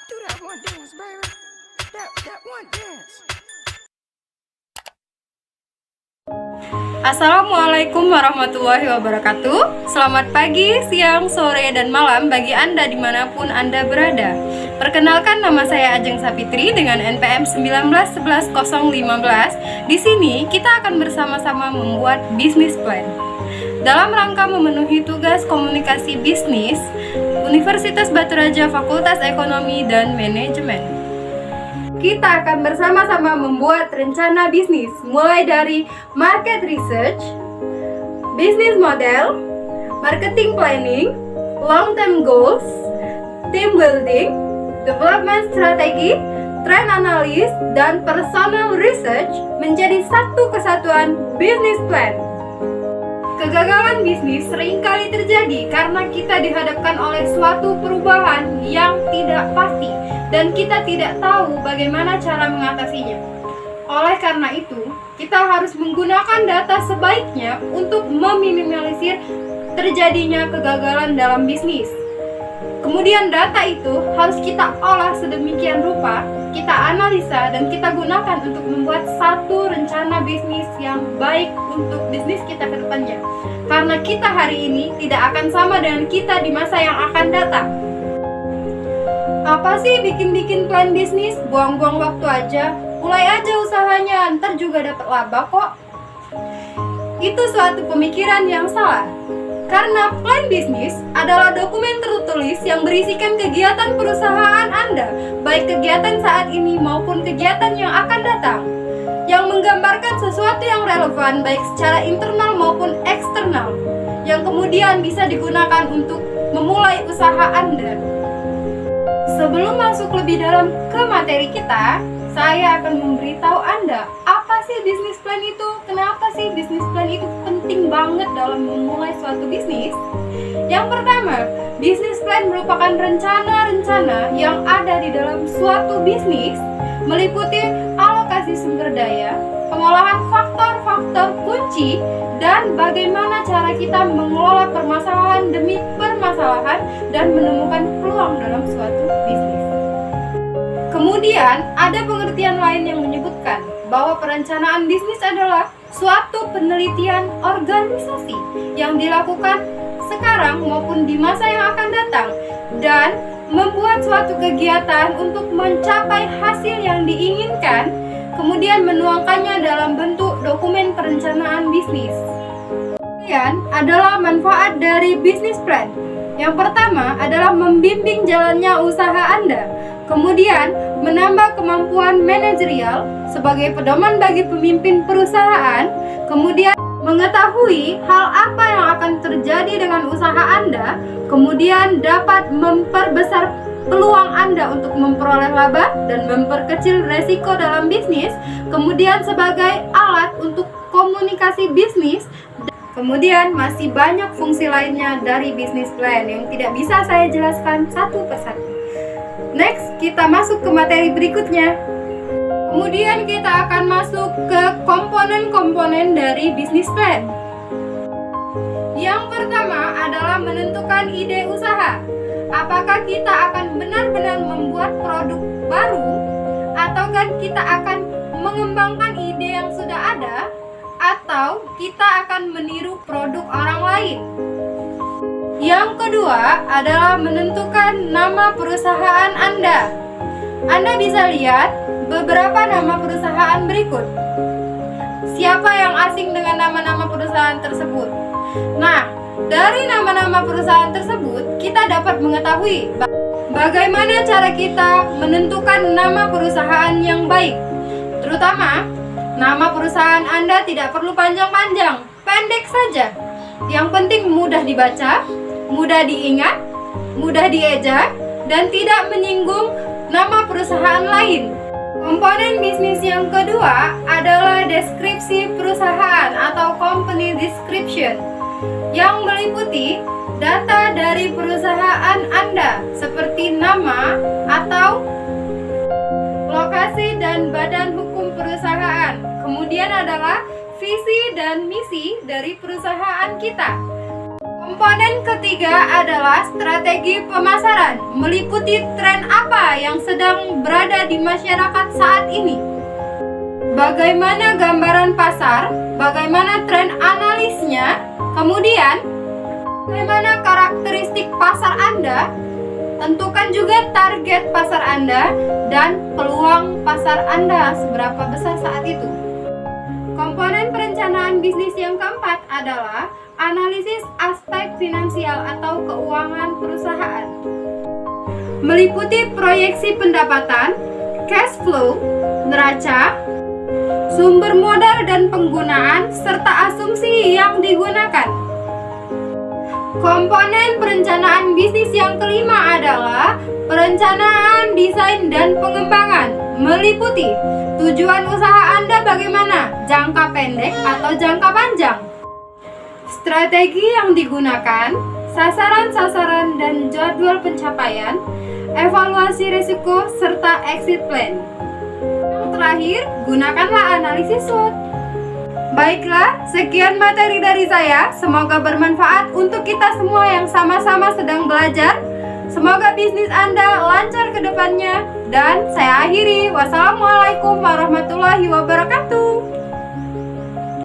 Do that one dance, baby. That one dance. Assalamualaikum warahmatullahi wabarakatuh. Selamat pagi, siang, sore, dan malam bagi Anda dimanapun Anda berada. Perkenalkan, nama saya Ajeng Sapitri dengan NPM 1911015. Di sini kita akan bersama-sama membuat bisnis plan dalam rangka memenuhi tugas komunikasi bisnis Universitas Batu Raja Fakultas Ekonomi dan Manajemen. Kita akan bersama-sama membuat rencana bisnis mulai dari market research, business model, marketing planning, long-term goals, team building, development strategi, trend analysis, dan personal research menjadi satu kesatuan business plan. Kegagalan bisnis seringkali terjadi karena kita dihadapkan oleh suatu perubahan yang tidak pasti dan kita tidak tahu bagaimana cara mengatasinya. Oleh karena itu, kita harus menggunakan data sebaiknya untuk meminimalisir terjadinya kegagalan dalam bisnis. Kemudian data itu harus kita olah sedemikian rupa, kita analisa dan kita gunakan untuk membuat satu rencana bisnis yang baik untuk bisnis kita ke depannya. Karena kita hari ini tidak akan sama dengan kita di masa yang akan datang. Apa sih bikin-bikin plan bisnis? Buang-buang waktu aja. Mulai aja usahanya, ntar juga dapat laba kok. Itu suatu pemikiran yang salah. Karena plan bisnis adalah dokumen tertulis yang berisikan kegiatan perusahaan Anda, baik kegiatan saat ini maupun kegiatan yang akan datang, yang menggambarkan sesuatu yang relevan baik secara internal maupun eksternal, yang kemudian bisa digunakan untuk memulai usaha Anda. Sebelum masuk lebih dalam ke materi kita, saya akan memberitahu Anda apa sih bisnis plan itu, kenapa sih bisnis plan itu penting banget dalam memulai suatu bisnis. Yang pertama, bisnis plan merupakan rencana-rencana yang ada di dalam suatu bisnis, meliputi alokasi sumber daya, pengolahan faktor-faktor kunci, dan bagaimana cara kita mengelola permasalahan demi permasalahan dan menemukan peluang dalam suatu bisnis. Kemudian, ada pengertian lain yang menyebutkan bahwa perencanaan bisnis adalah suatu penelitian organisasi yang dilakukan sekarang maupun di masa yang akan datang dan membuat suatu kegiatan untuk mencapai hasil yang diinginkan, kemudian menuangkannya dalam bentuk dokumen perencanaan bisnis. Kemudian adalah manfaat dari bisnis plan. Yang pertama adalah membimbing jalannya usaha Anda. Kemudian, menambah kemampuan manajerial sebagai pedoman bagi pemimpin perusahaan. Kemudian, mengetahui hal apa yang akan terjadi dengan usaha Anda. Kemudian, dapat memperbesar peluang Anda untuk memperoleh laba dan memperkecil resiko dalam bisnis. Kemudian, sebagai alat untuk komunikasi bisnis. Kemudian, masih banyak fungsi lainnya dari bisnis plan yang tidak bisa saya jelaskan satu persatu. Next, kita masuk ke materi berikutnya. Kemudian kita akan masuk ke komponen-komponen dari bisnis plan. Yang pertama adalah menentukan ide usaha. Apakah kita akan benar-benar membuat produk baru, ataukah kita akan mengembangkan ide yang sudah ada, atau kita akan meniru produk orang lain. Yang kedua adalah menentukan nama perusahaan Anda. Anda bisa lihat beberapa nama perusahaan berikut. Siapa yang asing dengan nama-nama perusahaan tersebut? Nah, dari nama-nama perusahaan tersebut, kita dapat mengetahui bagaimana cara kita menentukan nama perusahaan yang baik. Terutama, nama perusahaan Anda tidak perlu panjang-panjang, pendek saja. Yang penting mudah dibaca, mudah diingat, mudah dieja, dan tidak menyinggung nama perusahaan lain. Komponen bisnis yang kedua adalah deskripsi perusahaan atau company description yang meliputi data dari perusahaan Anda seperti nama atau lokasi dan badan hukum perusahaan. Kemudian adalah visi dan misi dari perusahaan kita. Komponen ketiga adalah strategi pemasaran, meliputi tren apa yang sedang berada di masyarakat saat ini. Bagaimana gambaran pasar, bagaimana tren analisnya, kemudian bagaimana karakteristik pasar Anda, tentukan juga target pasar Anda dan peluang pasar Anda seberapa besar saat itu. Komponen perencanaan bisnis yang keempat adalah analisis aspek finansial atau keuangan perusahaan. Meliputi proyeksi pendapatan, cash flow, neraca, sumber modal dan penggunaan, serta asumsi yang digunakan. Komponen perencanaan bisnis yang kelima adalah perencanaan desain dan pengembangan. Meliputi tujuan usaha Anda bagaimana, jangka pendek atau jangka panjang, strategi yang digunakan, sasaran-sasaran dan jadwal pencapaian, evaluasi risiko, serta exit plan. Yang terakhir, gunakanlah analisis SWOT. Baiklah, sekian materi dari saya. Semoga bermanfaat untuk kita semua yang sama-sama sedang belajar. Semoga bisnis Anda lancar ke depannya. Dan saya akhiri. Wassalamualaikum warahmatullahi wabarakatuh.